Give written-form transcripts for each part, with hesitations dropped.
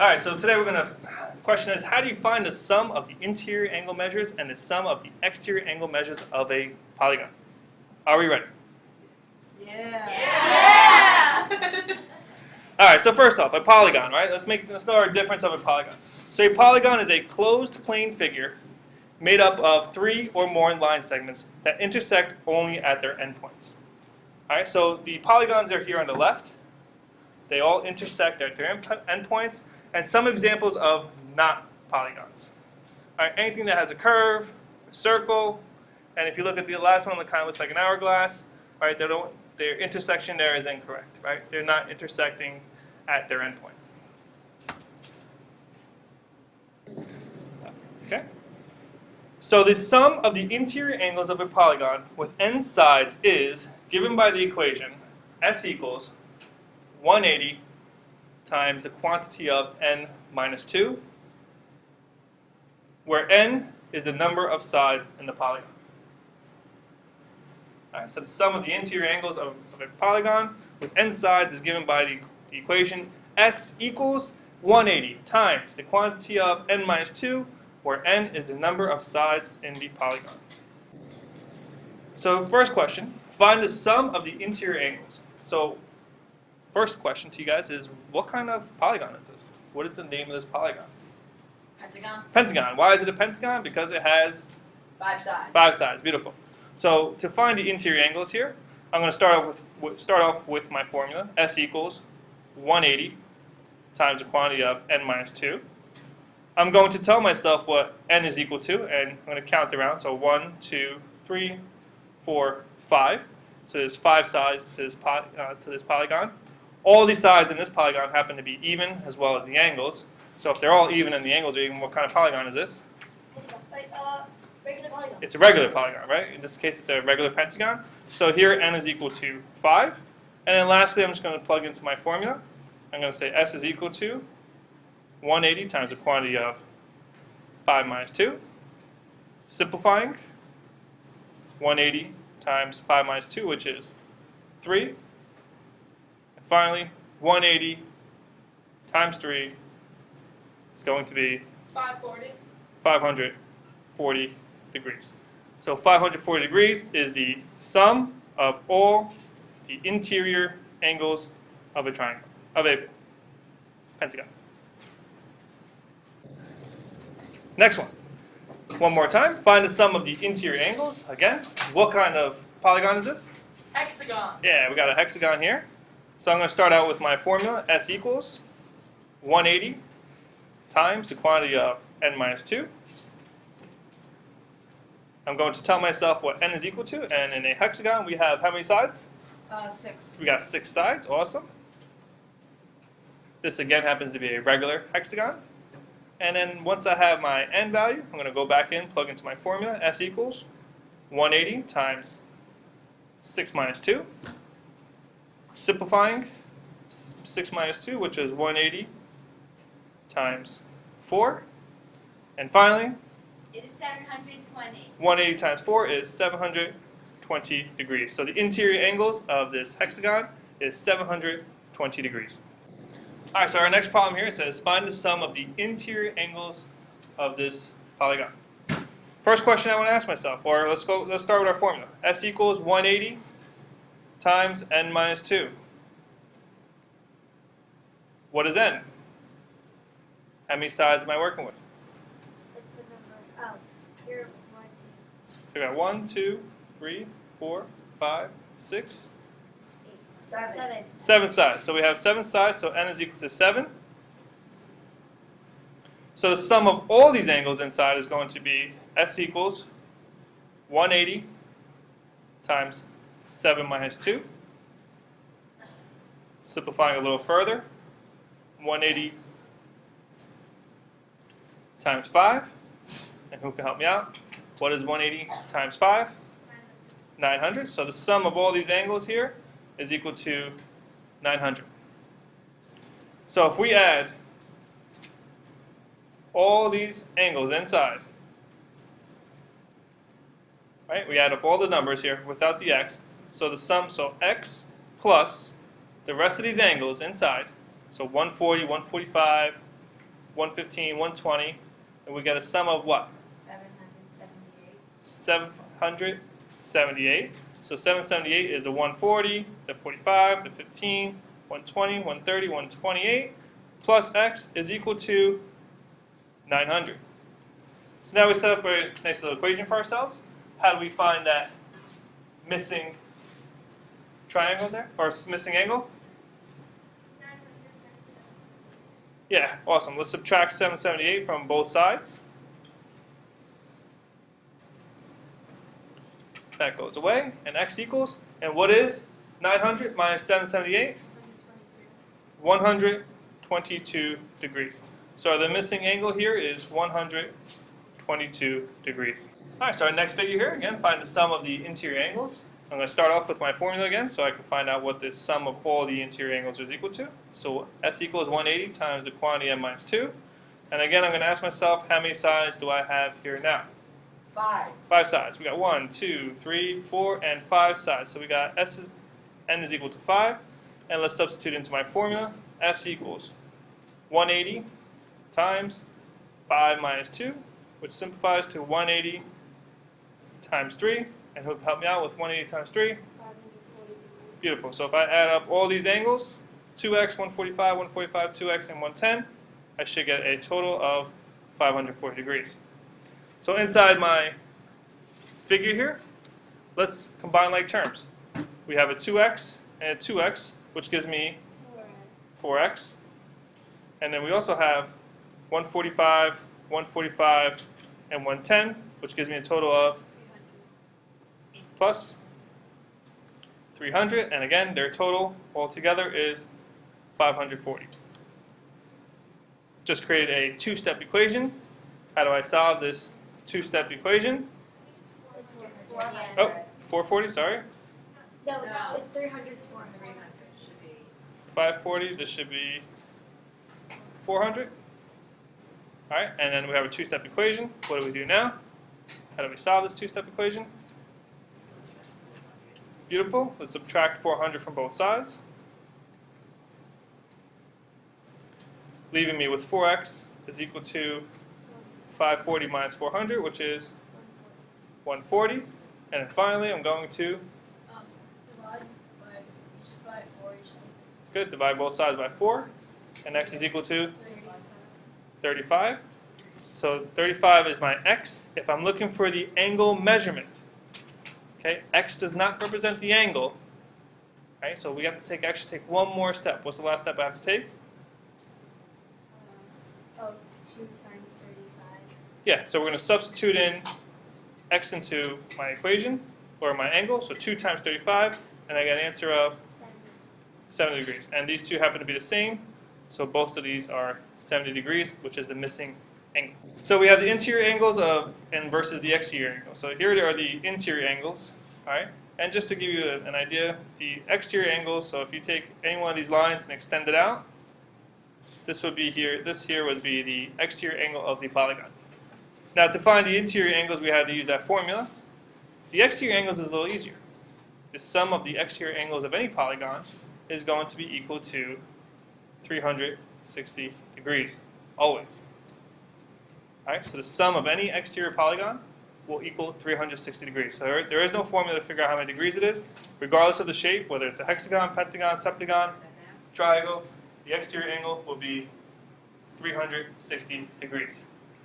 All right, so today we're going to, question is, how do you find the sum of the interior angle measures and the sum of the exterior angle measures of a polygon? Are we ready? Yeah. All right, so first off, a polygon, right? Let's know our difference of a polygon. So a polygon is a closed plane figure made up of 3 or more line segments that intersect only at their endpoints. All right, so the polygons are here on the left. They all intersect at their endpoints, and some examples of not polygons. All right, anything that has a curve, a circle, and if you look at the last one, it kind of looks like an hourglass. All right, their intersection there is incorrect. Right, they're not intersecting at their endpoints. Okay. So the sum of the interior angles of a polygon with n sides is given by the equation s equals 180 times the quantity of n minus 2, where n is the number of sides in the polygon. All right, so the sum of the interior angles of a polygon with n sides is given by the equation s equals 180 times the quantity of n minus 2, where n is the number of sides in the polygon. So first question, find the sum of the interior angles. So first question to you guys is, what kind of polygon is this? What is the name of this polygon? Pentagon. Pentagon. Why is it a pentagon? Because it has 5 sides. 5 sides. Beautiful. So to find the interior angles here, I'm going to start off with my formula. S equals 180 times the quantity of n minus 2. I'm going to tell myself what n is equal to, and I'm going to count around. So 1, 2, 3, 4, 5. So there's 5 sides to this polygon. All these sides in this polygon happen to be even, as well as the angles. So if they're all even and the angles are even, what kind of polygon is this? Regular polygon. It's a regular polygon, right? In this case, it's a regular pentagon. So here, n is equal to 5. And then lastly, I'm just going to plug into my formula. I'm going to say s is equal to 180 times the quantity of 5 minus 2. Simplifying, 180 times 5 minus 2, which is 3. And finally, 180 times 3 is going to be 540 degrees. So 540 degrees is the sum of all the interior angles of a triangle, of a pentagon. Next one. One more time. Find the sum of the interior angles. Again, what kind of polygon is this? Hexagon. Yeah, we got a hexagon here. So I'm going to start out with my formula. S equals 180 times the quantity of n minus 2. I'm going to tell myself what n is equal to, and in a hexagon we have how many sides? 6. We got 6 sides. Awesome. This again happens to be a regular hexagon. And then once I have my n value, I'm going to go back in, plug into my formula. S equals 180 times 6 minus 2. Simplifying, 6 minus 2, which is 180 times 4. And finally, It is 720. 180 times 4 is 720 degrees. So the interior angles of this hexagon is 720 degrees. All right, so our next problem here says find the sum of the interior angles of this polygon. First question I want to ask myself, or let's start with our formula. S equals 180 times n minus 2. What is n? How many sides am I working with? That's the number. Oh, you're 1, 2, So we got 1, 2, 3, 4, 5, 6, 8, 7. 7 sides. So we have 7 sides, so n is equal to 7. So the sum of all these angles inside is going to be s equals 180 times 7 minus 2. Simplifying a little further, 180 times 5. And who can help me out? What is 180 times 5? 900. So the sum of all these angles here is equal to 900. So if we add all these angles inside, right? We add up all the numbers here without the x. So the sum, so x plus the rest of these angles inside, so 140, 145, 115, 120, and we get a sum of what? 778. 778. So 778 is the 140, the 45, the 15, 120, 130, 128, plus x is equal to 900. So now we set up a nice little equation for ourselves. How do we find that missing triangle there, or missing angle? 997. Yeah, awesome. Let's subtract 778 from both sides. That goes away, and x equals, and what is 900 minus 778? 122 degrees. So the missing angle here is 122 degrees. All right, so our next figure here, again, find the sum of the interior angles. I'm going to start off with my formula again so I can find out what the sum of all the interior angles is equal to. So S equals 180 times the quantity m minus 2. And again, I'm going to ask myself, how many sides do I have here now? 5. 5 sides. We got 1, 2, 3, 4, and 5 sides. So we got n is equal to 5. And let's substitute into my formula. S equals 180 times 5 minus 2, which simplifies to 180 times 3. And he'll help me out with 180 times 3. 540. Beautiful. So if I add up all these angles, 2x, 145, 145, 2x, and 110, I should get a total of 540 degrees. So inside my figure here, let's combine like terms. We have a 2x and a 2x, which gives me 4x. And then we also have 145, 145, and 110, which gives me a total of plus 300. And again, their total altogether is 540. Just created a two-step equation. How do I solve this two-step equation? It's 400. 400. Oh, 440, sorry. No, No. 300 is 400. 300 should be. 540, this should be 400. All right, and then we have a two-step equation. What do we do now? How do we solve this two-step equation? Beautiful. Let's subtract 400 from both sides, leaving me with 4x is equal to 540 minus 400, which is 140. And then finally, I'm going to Divide by 4 each side. good, divide both sides by 4, and x is equal to 35. So 35 is my x. If I'm looking for the angle measurement, okay, x does not represent the angle. Right, so we have to actually take one more step. What's the last step I have to take? 2 times 35. Yeah, so we're going to substitute in x into my equation, or my angle, so 2 times 35, and I get an answer of 70 degrees. And these two happen to be the same, so both of these are 70 degrees, which is the missing angle. So we have the interior angles and versus the exterior angle. So here are the interior angles, all right? And just to give you an idea, the exterior angles, so if you take any one of these lines and extend it out, this would be here, this here would be the exterior angle of the polygon. Now to find the interior angles, we had to use that formula. The exterior angles is a little easier. The sum of the exterior angles of any polygon is going to be equal to 360 degrees, always. All right, so the sum of any exterior polygon will equal 360 degrees. So there is no formula to figure out how many degrees it is, regardless of the shape, whether it's a hexagon, pentagon, septagon, triangle, the exterior angle will be 360 degrees.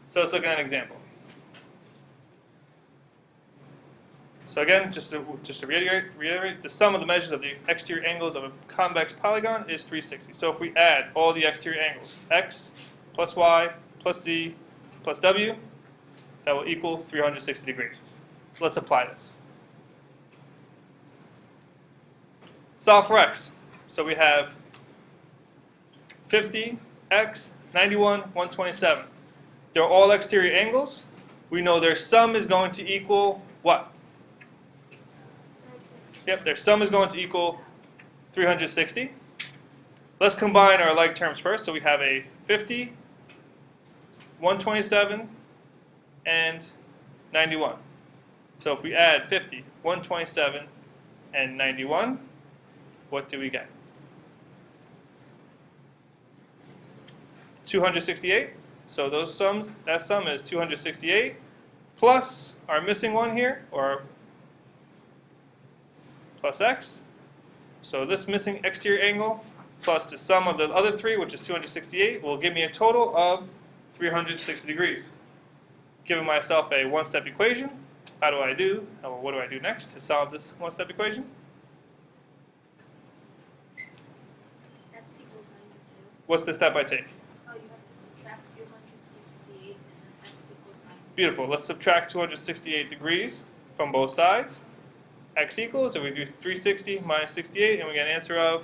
So let's look at an example. So again, just to reiterate, the sum of the measures of the exterior angles of a convex polygon is 360. So if we add all the exterior angles, x plus y plus z plus w, that will equal 360 degrees. Let's apply this. Solve for x. So we have 50, x, 91, 127. They're all exterior angles. We know their sum is going to equal what? Yep, their sum is going to equal 360. Let's combine our like terms first. So we have a 50, 127, and 91. So if we add 50, 127, and 91, what do we get? 268. So that sum is 268 plus our missing one here, or plus x. So this missing exterior angle plus the sum of the other three, which is 268, will give me a total of 360 degrees. Giving myself a one-step equation. What do I do next to solve this one-step equation? X equals 92. What's the step I take? Oh, you have to subtract 268 and then x equals 92. Beautiful. Let's subtract 268 degrees from both sides. X equals, and we do 360 minus 68, and we get an answer of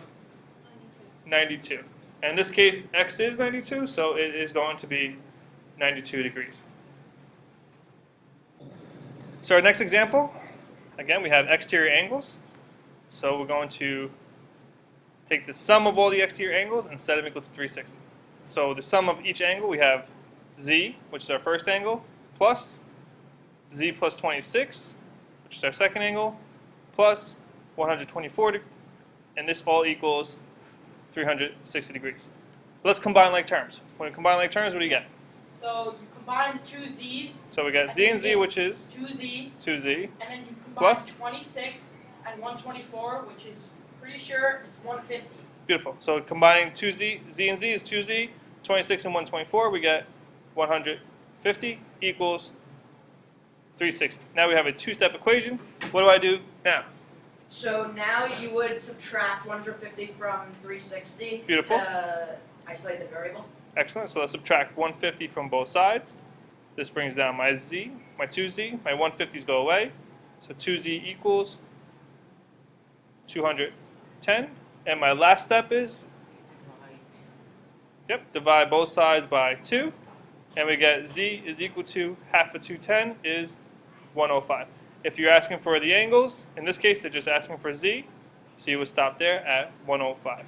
92. 92. And in this case, x is 92, so it is going to be 92 degrees. So our next example, again, we have exterior angles. So we're going to take the sum of all the exterior angles and set them equal to 360. So the sum of each angle, we have z, which is our first angle, plus z plus 26, which is our second angle, plus 124, and this all equals 360 degrees. Let's combine like terms. When we combine like terms, what do you get? So you combine two z's. So we got z and z, which is 2z, 2z, and then you combine Plus? 26 and 124, which is pretty sure it's 150. beautiful. So combining z and z is 2z, 26 and 124, we get 150 equals 360. Now we have a two-step equation. What do I do now? So now you would subtract 150 from 360 Beautiful. to isolate the variable. Excellent. So let's subtract 150 from both sides. This brings down my z, my 2z, my 150s go away. So 2z equals 210. And my last step is, divide both sides by 2. And we get z is equal to half of 210 is 105. If you're asking for the angles, in this case they're just asking for z, so you would stop there at 105.